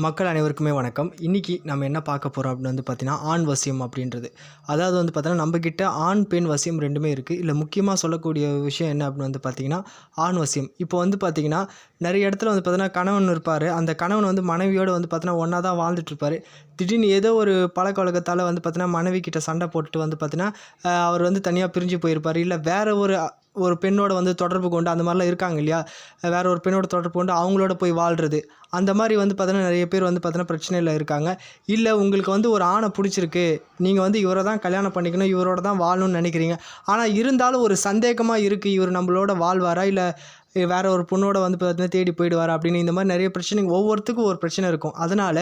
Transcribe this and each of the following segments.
மக்கள் அனைவருக்குமே வணக்கம். இன்றைக்கி நம்ம என்ன பார்க்க போகிறோம் அப்படின்னு பார்த்தீங்கன்னா, ஆண் வசியம் அப்படின்றது. அதாவது பார்த்தீங்கன்னா, நம்மக்கிட்ட ஆண், பெண் வசியம் 2மே இருக்குது. இல்லை முக்கியமாக சொல்லக்கூடிய விஷயம் என்ன அப்படின்னு பார்த்தீங்கன்னா, ஆண் வசியம். இப்போ பார்த்தீங்கன்னா, நிறைய இடத்துல பார்த்தீங்கன்னா, கணவன் இருப்பார். அந்த கணவன் மனைவியோடு பார்த்தீங்கன்னா, ஒன்றா தான் வாழ்ந்துட்டுருப்பார். திடீர்னு ஏதோ ஒரு பழக்கவழக்கத்தால் பார்த்தீங்கன்னா, மனைவி கிட்ட சண்டை போட்டுட்டு பார்த்தீங்கன்னா, அவர் தனியாக பிரிஞ்சு போயிருப்பார். இல்லை வேறு ஒரு பெண்ணோட தொடர்பு கொண்டு அந்த மாதிரிலாம் இருக்காங்க இல்லையா? வேற ஒரு பெண்ணோட தொடர்பு கொண்டு அவங்களோட போய் வாழ்றது. அந்த மாதிரி பார்த்தீங்கன்னா நிறைய பேர் பார்த்தீங்கன்னா பிரச்சனையில் இருக்காங்க. இல்லை உங்களுக்கு ஒரு ஆணை பிடிச்சிருக்கு, நீங்கள் இவரை தான் கல்யாணம் பண்ணிக்கணும், இவரோட தான் வாழணும்னு நினைக்கிறீங்க. ஆனால் இருந்தாலும் ஒரு சந்தேகமாக இருக்குது, இவர் நம்மளோட வாழ்வாரா இல்லை வேற ஒரு பொண்ணோட பார்த்தீங்கன்னா தேடி போயிடுவார் அப்படின்னு. இந்த மாதிரி நிறைய பிரச்சனைங்க, ஒவ்வொருத்துக்கும் ஒரு பிரச்சனை இருக்கும். அதனால்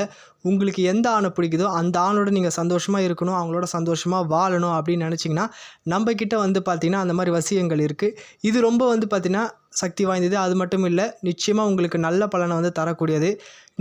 உங்களுக்கு எந்த ஆணை பிடிக்குதோ அந்த ஆணோட நீங்கள் சந்தோஷமாக இருக்கணும், அவங்களோட சந்தோஷமாக வாழணும் அப்படின்னு நினச்சிங்கன்னா, நம்மக்கிட்ட பார்த்தீங்கன்னா அந்த மாதிரி வசியங்கள் இருக்குது. இது ரொம்ப பார்த்தீங்கன்னா சக்தி வாய்ந்தது. அது மட்டும் இல்லை, நிச்சயமாக உங்களுக்கு நல்ல பலனை தரக்கூடியது.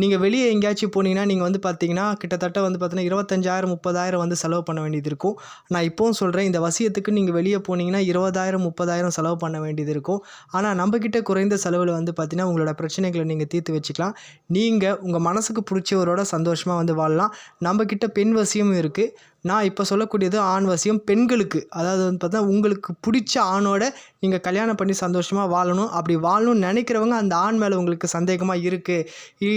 நீங்கள் வெளியே எங்கேயாச்சும் போனீங்கன்னா, நீங்கள் பார்த்தீங்கன்னா கிட்டத்தட்ட பார்த்தீங்கன்னா 25,000 30,000 செலவு பண்ண வேண்டியது இருக்கும். நான் இப்போவும் சொல்கிறேன், இந்த வசியத்துக்கு நீங்கள் வெளியே போனீங்கன்னா 20,000 30,000 செலவு பண்ண வேண்டியது இருக்கும். ஆனால் நம்மக்கிட்ட குறைந்த செலவில் பார்த்தீங்கன்னா உங்களோட பிரச்சனைகளை நீங்கள் தீர்த்து வச்சுக்கலாம். நீங்கள் உங்கள் மனசுக்கு பிடிச்சவரோட சந்தோஷமாக வாழலாம். நம்மக்கிட்ட பெண் வசியமும் இருக்குது. நான் இப்போ சொல்லக்கூடியது ஆண் வசியம் பெண்களுக்கு. அதாவது பார்த்தா உங்களுக்கு பிடிச்ச ஆணோட நீங்கள் கல்யாணம் பண்ணி சந்தோஷமாக வாழணும். அப்படி வாழணும்னு நினைக்கிறவங்க அந்த ஆண் மேலே உங்களுக்கு சந்தேகமாக இருக்குது,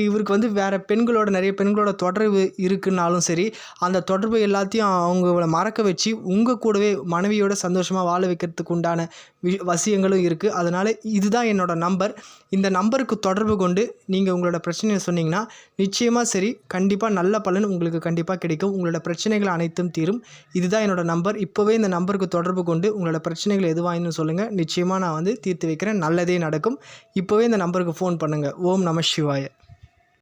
இவருக்கு வேறு பெண்களோட நிறைய பெண்களோட தொடர்பு இருக்குன்னாலும் சரி, அந்த தொடர்பு எல்லாத்தையும் அவங்கள மறக்க வச்சு உங்கள் கூடவே மனைவியோட சந்தோஷமாக வாழ வைக்கிறதுக்கு உண்டான வசியங்களும் இருக்குது. அதனால் இதுதான் என்னோட நம்பர். இந்த நம்பருக்கு தொடர்பு கொண்டு நீங்கள் உங்களோட பிரச்சனையை சொன்னீங்கன்னா நிச்சயமாக சரி, கண்டிப்பாக நல்ல பலன் உங்களுக்கு கண்டிப்பாக கிடைக்கும். உங்களோட பிரச்சனைகள் அனைத்தும் தீரும். இதுதான் என்னோட நம்பர். இப்போவே இந்த நம்பருக்கு தொடர்பு கொண்டு உங்களோட பிரச்சனைகள் எதுவாயின்னு சொல்லுங்கள். நிச்சயமாக நான் தீர்த்து வைக்கிறேன். நல்லதே நடக்கும். இப்போவே இந்த நம்பருக்கு ஃபோன் பண்ணுங்கள். ஓம் நம சிவாய.